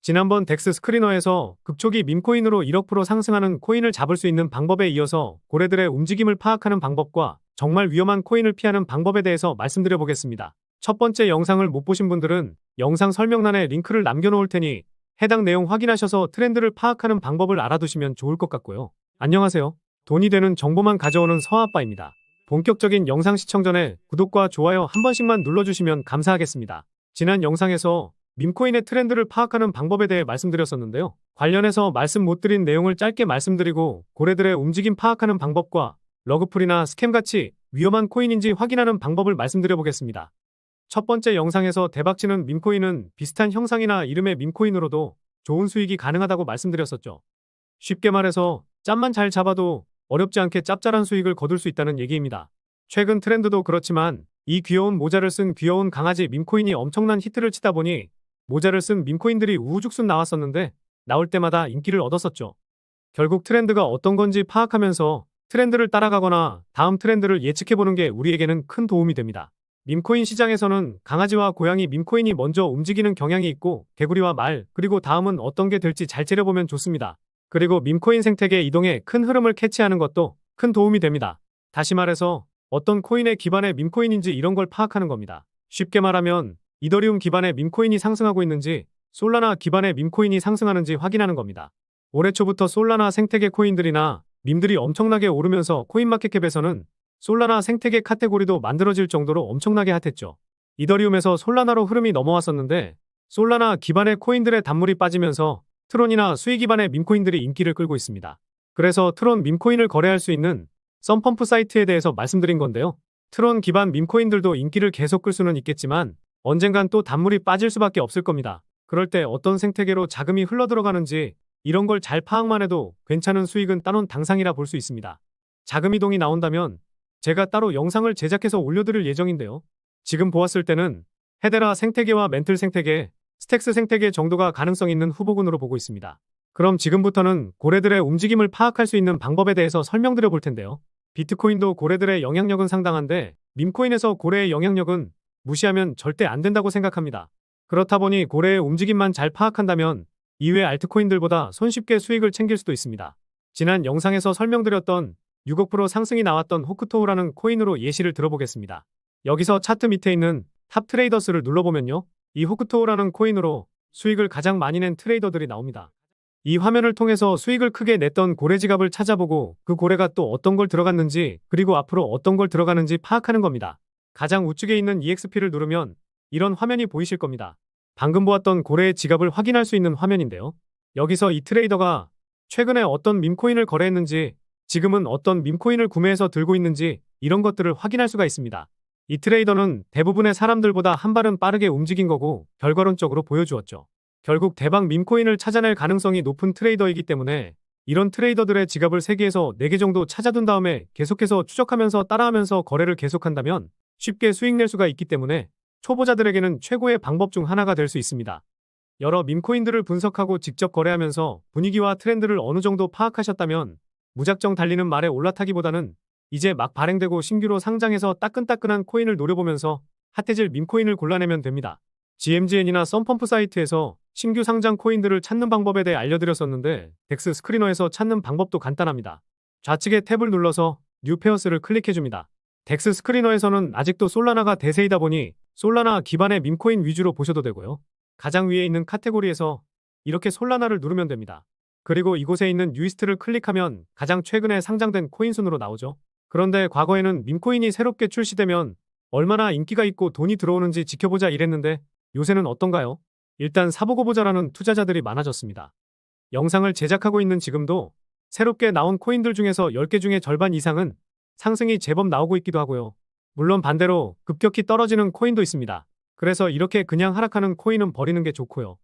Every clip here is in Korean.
지난번 덱스 스크리너에서 극초기 밈코인으로 1억 프로 상승하는 코인을 잡을 수 있는 방법에 이어서 고래들의 움직임을 파악하는 방법과 정말 위험한 코인을 피하는 방법에 대해서 말씀드려 보겠습니다. 첫 번째 영상을 못 보신 분들은 영상 설명란에 링크를 남겨놓을 테니 해당 내용 확인하셔서 트렌드를 파악하는 방법을 알아두시면 좋을 것 같고요. 안녕하세요. 돈이 되는 정보만 가져오는 서아빠입니다. 본격적인 영상 시청 전에 구독과 좋아요 한 번씩만 눌러주시면 감사하겠습니다. 지난 영상에서 밈코인의 트렌드를 파악하는 방법에 대해 말씀드렸었는데요. 관련해서 말씀 못 드린 내용을 짧게 말씀드리고 고래들의 움직임 파악하는 방법과 러그풀이나 스캠같이 위험한 코인인지 확인하는 방법을 말씀드려 보겠습니다. 첫 번째 영상에서 대박치는 밈코인은 비슷한 형상이나 이름의 밈코인으로도 좋은 수익이 가능하다고 말씀드렸었죠. 쉽게 말해서 짬만 잘 잡아도 어렵지 않게 짭짤한 수익을 거둘 수 있다는 얘기입니다. 최근 트렌드도 그렇지만 이 귀여운 모자를 쓴 귀여운 강아지 밈코인이 엄청난 히트를 치다 보니 모자를 쓴 밈코인들이 우후죽순 나왔었는데 나올 때마다 인기를 얻었었죠. 결국 트렌드가 어떤 건지 파악하면서 트렌드를 따라가거나 다음 트렌드를 예측해보는 게 우리에게는 큰 도움이 됩니다. 밈코인 시장에서는 강아지와 고양이 밈코인이 먼저 움직이는 경향이 있고 개구리와 말, 그리고 다음은 어떤 게 될지 잘 째려보면 좋습니다. 그리고 밈코인 생태계 이동의 큰 흐름을 캐치하는 것도 큰 도움이 됩니다. 다시 말해서 어떤 코인의 기반의 밈코인인지 이런 걸 파악하는 겁니다. 쉽게 말하면 이더리움 기반의 밈코인이 상승하고 있는지 솔라나 기반의 밈코인이 상승하는지 확인하는 겁니다. 올해 초부터 솔라나 생태계 코인들이나 밈들이 엄청나게 오르면서 코인마켓캡에서는 솔라나 생태계 카테고리도 만들어질 정도로 엄청나게 핫했죠. 이더리움에서 솔라나로 흐름이 넘어왔었는데 솔라나 기반의 코인들의 단물이 빠지면서 트론이나 수익 기반의 밈코인들이 인기를 끌고 있습니다. 그래서 트론 밈코인을 거래할 수 있는 썬펌프 사이트에 대해서 말씀드린 건데요. 트론 기반 밈코인들도 인기를 계속 끌 수는 있겠지만 언젠간 또 단물이 빠질 수밖에 없을 겁니다. 그럴 때 어떤 생태계로 자금이 흘러들어가는지 이런 걸 잘 파악만 해도 괜찮은 수익은 따놓은 당상이라 볼 수 있습니다. 자금 이동이 나온다면 제가 따로 영상을 제작해서 올려드릴 예정인데요. 지금 보았을 때는 헤데라 생태계와 멘틀 생태계, 스택스 생태계 정도가 가능성 있는 후보군으로 보고 있습니다. 그럼 지금부터는 고래들의 움직임을 파악할 수 있는 방법에 대해서 설명드려 볼 텐데요. 비트코인도 고래들의 영향력은 상당한데 밈코인에서 고래의 영향력은 무시하면 절대 안 된다고 생각합니다. 그렇다 보니 고래의 움직임만 잘 파악한다면 이외 알트코인들보다 손쉽게 수익을 챙길 수도 있습니다. 지난 영상에서 설명드렸던 6억 프로 상승이 나왔던 호크토우라는 코인으로 예시를 들어보겠습니다. 여기서 차트 밑에 있는 탑 트레이더스를 눌러보면요. 이 호크토우라는 코인으로 수익을 가장 많이 낸 트레이더들이 나옵니다. 이 화면을 통해서 수익을 크게 냈던 고래 지갑을 찾아보고 그 고래가 또 어떤 걸 들어갔는지 그리고 앞으로 어떤 걸 들어가는지 파악하는 겁니다. 가장 우측에 있는 EXP를 누르면 이런 화면이 보이실 겁니다. 방금 보았던 고래의 지갑을 확인할 수 있는 화면인데요. 여기서 이 트레이더가 최근에 어떤 밈코인을 거래했는지 지금은 어떤 밈코인을 구매해서 들고 있는지 이런 것들을 확인할 수가 있습니다. 이 트레이더는 대부분의 사람들보다 한 발은 빠르게 움직인 거고 결과론적으로 보여주었죠. 결국 대박 밈코인을 찾아낼 가능성이 높은 트레이더이기 때문에 이런 트레이더들의 지갑을 3개에서 4개 정도 찾아둔 다음에 계속해서 추적하면서 따라하면서 거래를 계속한다면 쉽게 수익 낼 수가 있기 때문에 초보자들에게는 최고의 방법 중 하나가 될 수 있습니다. 여러 밈코인들을 분석하고 직접 거래하면서 분위기와 트렌드를 어느 정도 파악하셨다면 무작정 달리는 말에 올라타기보다는 이제 막 발행되고 신규로 상장해서 따끈따끈한 코인을 노려보면서 핫해질 밈코인을 골라내면 됩니다. GMGN이나 썬펌프 사이트에서 신규 상장 코인들을 찾는 방법에 대해 알려드렸었는데 덱스 스크리너에서 찾는 방법도 간단합니다. 좌측에 탭을 눌러서 뉴 페어스를 클릭해줍니다. 덱스 스크리너에서는 아직도 솔라나가 대세이다 보니 솔라나 기반의 밈코인 위주로 보셔도 되고요. 가장 위에 있는 카테고리에서 이렇게 솔라나를 누르면 됩니다. 그리고 이곳에 있는 뉴이스트를 클릭하면 가장 최근에 상장된 코인 순으로 나오죠. 그런데 과거에는 밈코인이 새롭게 출시되면 얼마나 인기가 있고 돈이 들어오는지 지켜보자 이랬는데 요새는 어떤가요? 일단 사보고 보자라는 투자자들이 많아졌습니다. 영상을 제작하고 있는 지금도 새롭게 나온 코인들 중에서 10개 중에 절반 이상은 상승이 제법 나오고 있기도 하고요. 물론 반대로 급격히 떨어지는 코인도 있습니다. 그래서 이렇게 그냥 하락하는 코인은 버리는 게 좋고요.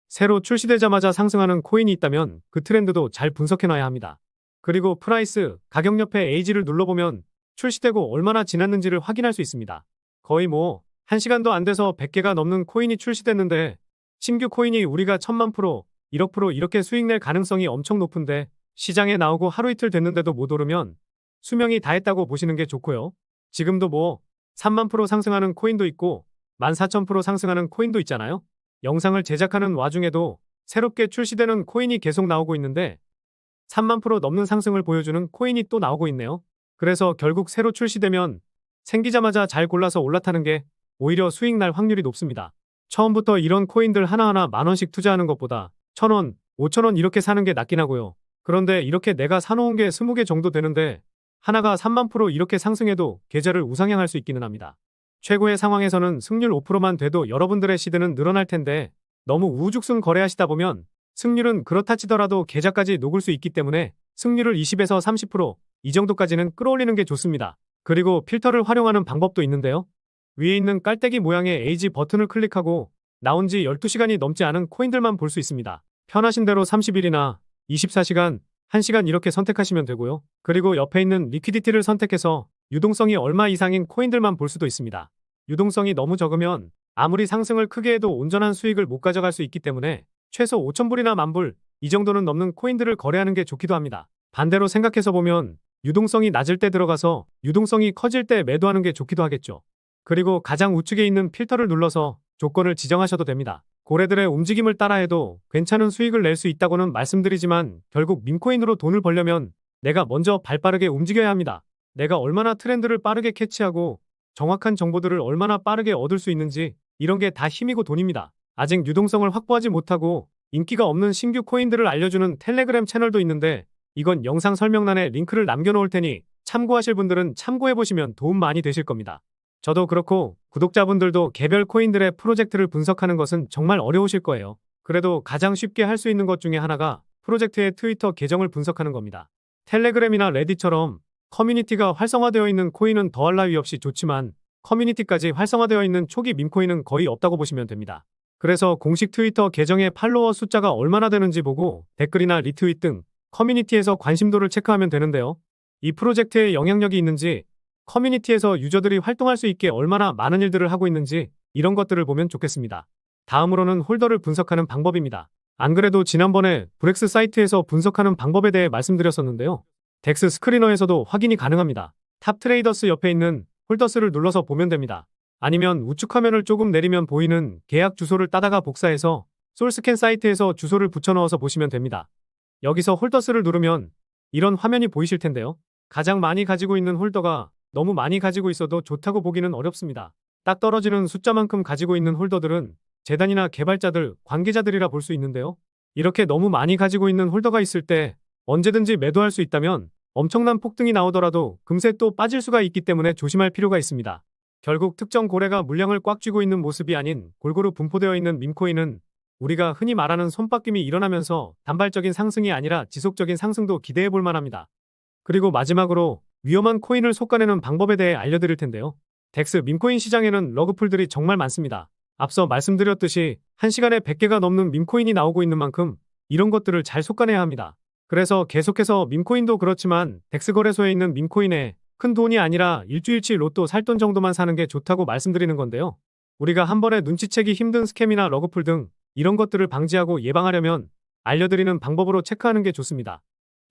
새로 출시되자마자 상승하는 코인이 있다면 그 트렌드도 잘 분석해놔야 합니다. 그리고 프라이스, 가격 옆에 에이지를 눌러보면 출시되고 얼마나 지났는지를 확인할 수 있습니다. 거의 1시간도 안 돼서 100개가 넘는 코인이 출시됐는데 신규 코인이 우리가 1000만 프로, 1억 프로 이렇게 수익 낼 가능성이 엄청 높은데 시장에 나오고 하루 이틀 됐는데도 못 오르면 수명이 다했다고 보시는 게 좋고요. 지금도 3만 프로 상승하는 코인도 있고 14,000% 상승하는 코인도 있잖아요. 영상을 제작하는 와중에도 새롭게 출시되는 코인이 계속 나오고 있는데 3만 프로 넘는 상승을 보여주는 코인이 또 나오고 있네요. 그래서 결국 새로 출시되면 생기자마자 잘 골라서 올라타는 게 오히려 수익 날 확률이 높습니다. 처음부터 이런 코인들 하나하나 만 원씩 투자하는 것보다 1,000원, 5,000원 이렇게 사는 게 낫긴 하고요. 그런데 이렇게 내가 사놓은 게 20개 정도 되는데 하나가 3만 프로 이렇게 상승해도 계좌를 우상향할 수 있기는 합니다. 최고의 상황에서는 승률 5%만 돼도 여러분들의 시드는 늘어날 텐데 너무 우후죽순 거래하시다 보면 승률은 그렇다 치더라도 계좌까지 녹을 수 있기 때문에 승률을 20에서 30%이 정도까지는 끌어올리는 게 좋습니다. 그리고 필터를 활용하는 방법도 있는데요. 위에 있는 깔때기 모양의 에이지 버튼을 클릭하고 나온 지 12시간이 넘지 않은 코인들만 볼 수 있습니다. 편하신 대로 30일이나 24시간, 1시간 이렇게 선택하시면 되고요. 그리고 옆에 있는 리퀴디티를 선택해서 유동성이 얼마 이상인 코인들만 볼 수도 있습니다. 유동성이 너무 적으면 아무리 상승을 크게 해도 온전한 수익을 못 가져갈 수 있기 때문에 최소 5,000불이나 10,000불 이 정도는 넘는 코인들을 거래하는 게 좋기도 합니다. 반대로 생각해서 보면 유동성이 낮을 때 들어가서 유동성이 커질 때 매도하는 게 좋기도 하겠죠. 그리고 가장 우측에 있는 필터를 눌러서 조건을 지정하셔도 됩니다. 고래들의 움직임을 따라해도 괜찮은 수익을 낼 수 있다고는 말씀드리지만 결국 밈코인으로 돈을 벌려면 내가 먼저 발빠르게 움직여야 합니다. 내가 얼마나 트렌드를 빠르게 캐치하고 정확한 정보들을 얼마나 빠르게 얻을 수 있는지 이런 게 다 힘이고 돈입니다. 아직 유동성을 확보하지 못하고 인기가 없는 신규 코인들을 알려주는 텔레그램 채널도 있는데 이건 영상 설명란에 링크를 남겨놓을 테니 참고하실 분들은 참고해보시면 도움 많이 되실 겁니다. 저도 그렇고 구독자분들도 개별 코인들의 프로젝트를 분석하는 것은 정말 어려우실 거예요. 그래도 가장 쉽게 할 수 있는 것 중에 하나가 프로젝트의 트위터 계정을 분석하는 겁니다. 텔레그램이나 레딧처럼 커뮤니티가 활성화되어 있는 코인은 더할 나위 없이 좋지만 커뮤니티까지 활성화되어 있는 초기 밈코인은 거의 없다고 보시면 됩니다. 그래서 공식 트위터 계정의 팔로워 숫자가 얼마나 되는지 보고 댓글이나 리트윗 등 커뮤니티에서 관심도를 체크하면 되는데요. 이 프로젝트에 영향력이 있는지 커뮤니티에서 유저들이 활동할 수 있게 얼마나 많은 일들을 하고 있는지 이런 것들을 보면 좋겠습니다. 다음으로는 홀더를 분석하는 방법입니다. 안 그래도 지난번에 브렉스 사이트에서 분석하는 방법에 대해 말씀드렸었는데요. 덱스 스크리너에서도 확인이 가능합니다. 탑 트레이더스 옆에 있는 홀더스를 눌러서 보면 됩니다. 아니면 우측 화면을 조금 내리면 보이는 계약 주소를 따다가 복사해서 솔스캔 사이트에서 주소를 붙여넣어서 보시면 됩니다. 여기서 홀더스를 누르면 이런 화면이 보이실 텐데요. 가장 많이 가지고 있는 홀더가 너무 많이 가지고 있어도 좋다고 보기는 어렵습니다. 딱 떨어지는 숫자만큼 가지고 있는 홀더들은 재단이나 개발자들, 관계자들이라 볼 수 있는데요. 이렇게 너무 많이 가지고 있는 홀더가 있을 때 언제든지 매도할 수 있다면 엄청난 폭등이 나오더라도 금세 또 빠질 수가 있기 때문에 조심할 필요가 있습니다. 결국 특정 고래가 물량을 꽉 쥐고 있는 모습이 아닌 골고루 분포되어 있는 밈코인은 우리가 흔히 말하는 손바뀜이 일어나면서 단발적인 상승이 아니라 지속적인 상승도 기대해 볼 만합니다. 그리고 마지막으로 위험한 코인을 솎아내는 방법에 대해 알려드릴 텐데요. 덱스 밈코인 시장에는 러그풀들이 정말 많습니다. 앞서 말씀드렸듯이 1시간에 100개가 넘는 밈코인이 나오고 있는 만큼 이런 것들을 잘 솎아내야 합니다. 그래서 계속해서 밈코인도 그렇지만 덱스 거래소에 있는 밈코인에 큰 돈이 아니라 일주일치 로또 살 돈 정도만 사는 게 좋다고 말씀드리는 건데요. 우리가 한 번에 눈치채기 힘든 스캠이나 러그풀 등 이런 것들을 방지하고 예방하려면 알려드리는 방법으로 체크하는 게 좋습니다.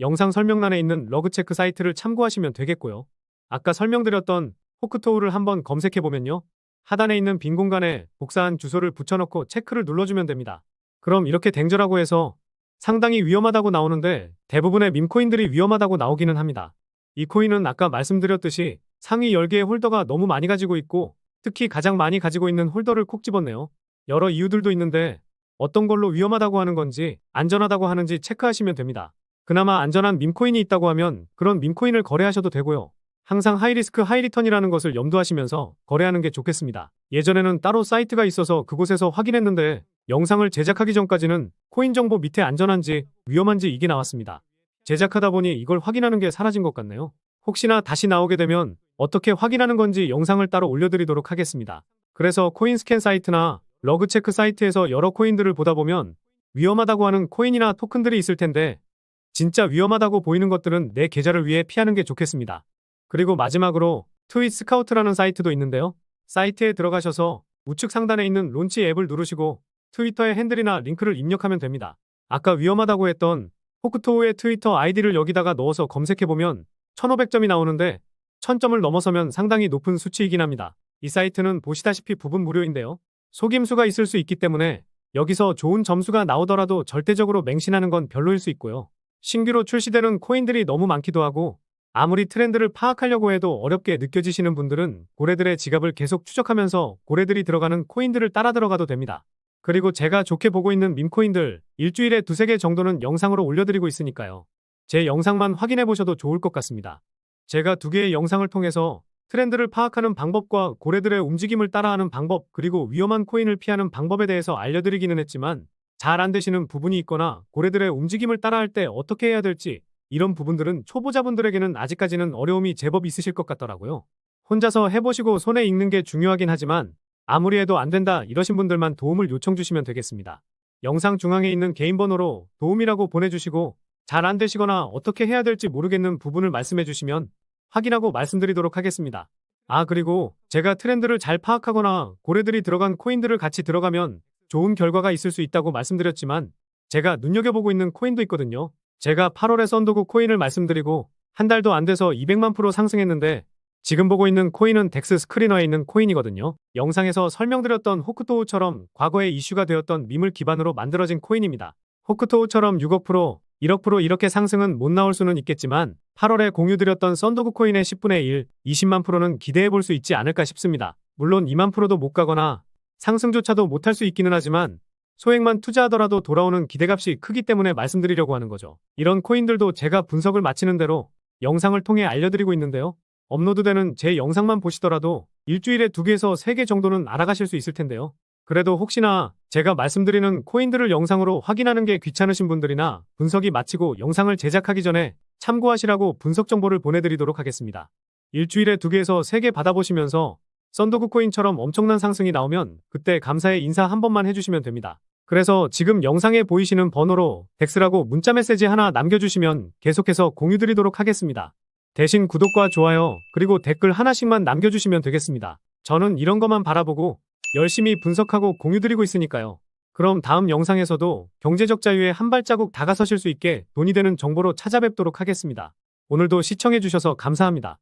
영상 설명란에 있는 러그체크 사이트를 참고하시면 되겠고요. 아까 설명드렸던 호크토우를 한번 검색해보면요. 하단에 있는 빈 공간에 복사한 주소를 붙여넣고 체크를 눌러주면 됩니다. 그럼 이렇게 댕저라고 해서 상당히 위험하다고 나오는데 대부분의 밈코인들이 위험하다고 나오기는 합니다. 이 코인은 아까 말씀드렸듯이 상위 10개의 홀더가 너무 많이 가지고 있고 특히 가장 많이 가지고 있는 홀더를 콕 집었네요. 여러 이유들도 있는데 어떤 걸로 위험하다고 하는 건지 안전하다고 하는지 체크하시면 됩니다. 그나마 안전한 밈코인이 있다고 하면 그런 밈코인을 거래하셔도 되고요. 항상 하이리스크 하이리턴이라는 것을 염두하시면서 거래하는 게 좋겠습니다. 예전에는 따로 사이트가 있어서 그곳에서 확인했는데 영상을 제작하기 전까지는 코인 정보 밑에 안전한지 위험한지 이게 나왔습니다. 제작하다 보니 이걸 확인하는 게 사라진 것 같네요. 혹시나 다시 나오게 되면 어떻게 확인하는 건지 영상을 따로 올려드리도록 하겠습니다. 그래서 코인 스캔 사이트나 러그체크 사이트에서 여러 코인들을 보다 보면 위험하다고 하는 코인이나 토큰들이 있을 텐데 진짜 위험하다고 보이는 것들은 내 계좌를 위해 피하는 게 좋겠습니다. 그리고 마지막으로 트윗 스카우트라는 사이트도 있는데요. 사이트에 들어가셔서 우측 상단에 있는 론치 앱을 누르시고 트위터의 핸들이나 링크를 입력하면 됩니다. 아까 위험하다고 했던 호크토우의 트위터 아이디를 여기다가 넣어서 검색해보면 1500점이 나오는데 1000점을 넘어서면 상당히 높은 수치이긴 합니다. 이 사이트는 보시다시피 부분 무료인데요. 속임수가 있을 수 있기 때문에 여기서 좋은 점수가 나오더라도 절대적으로 맹신하는 건 별로일 수 있고요. 신규로 출시되는 코인들이 너무 많기도 하고 아무리 트렌드를 파악하려고 해도 어렵게 느껴지시는 분들은 고래들의 지갑을 계속 추적하면서 고래들이 들어가는 코인들을 따라 들어가도 됩니다. 그리고 제가 좋게 보고 있는 밈코인들 일주일에 두세 개 정도는 영상으로 올려드리고 있으니까요. 제 영상만 확인해 보셔도 좋을 것 같습니다. 제가 두 개의 영상을 통해서 트렌드를 파악하는 방법과 고래들의 움직임을 따라하는 방법 그리고 위험한 코인을 피하는 방법에 대해서 알려드리기는 했지만 잘 안 되시는 부분이 있거나 고래들의 움직임을 따라할 때 어떻게 해야 될지 이런 부분들은 초보자분들에게는 아직까지는 어려움이 제법 있으실 것 같더라고요. 혼자서 해보시고 손에 익는 게 중요하긴 하지만 아무리 해도 안 된다 이러신 분들만 도움을 요청 주시면 되겠습니다. 영상 중앙에 있는 개인 번호로 도움이라고 보내주시고 잘 안 되시거나 어떻게 해야 될지 모르겠는 부분을 말씀해 주시면 확인하고 말씀드리도록 하겠습니다. 그리고 제가 트렌드를 잘 파악하거나 고래들이 들어간 코인들을 같이 들어가면 좋은 결과가 있을 수 있다고 말씀드렸지만 제가 눈여겨보고 있는 코인도 있거든요. 제가 8월에 썬도구 코인을 말씀드리고 한 달도 안 돼서 200만 프로 상승했는데 지금 보고 있는 코인은 덱스 스크리너에 있는 코인이거든요. 영상에서 설명드렸던 호크토우처럼 과거에 이슈가 되었던 밈을 기반으로 만들어진 코인입니다. 호크토우처럼 6억 프로, 1억 프로 이렇게 상승은 못 나올 수는 있겠지만 8월에 공유드렸던 썬도구 코인의 10분의 1, 20만 프로는 기대해 볼 수 있지 않을까 싶습니다. 물론 2만 프로도 못 가거나 상승조차도 못할 수 있기는 하지만 소액만 투자하더라도 돌아오는 기대값이 크기 때문에 말씀드리려고 하는 거죠. 이런 코인들도 제가 분석을 마치는 대로 영상을 통해 알려드리고 있는데요. 업로드되는 제 영상만 보시더라도 일주일에 2개에서 3개 정도는 알아가실 수 있을 텐데요. 그래도 혹시나 제가 말씀드리는 코인들을 영상으로 확인하는 게 귀찮으신 분들이나 분석이 마치고 영상을 제작하기 전에 참고하시라고 분석 정보를 보내드리도록 하겠습니다. 일주일에 2개에서 3개 받아보시면서 썬도구 코인처럼 엄청난 상승이 나오면 그때 감사의 인사 한 번만 해주시면 됩니다. 그래서 지금 영상에 보이시는 번호로 덱스라고 문자 메시지 하나 남겨주시면 계속해서 공유드리도록 하겠습니다. 대신 구독과 좋아요 그리고 댓글 하나씩만 남겨주시면 되겠습니다. 저는 이런 것만 바라보고 열심히 분석하고 공유드리고 있으니까요. 그럼 다음 영상에서도 경제적 자유에 한 발자국 다가서실 수 있게 돈이 되는 정보로 찾아뵙도록 하겠습니다. 오늘도 시청해주셔서 감사합니다.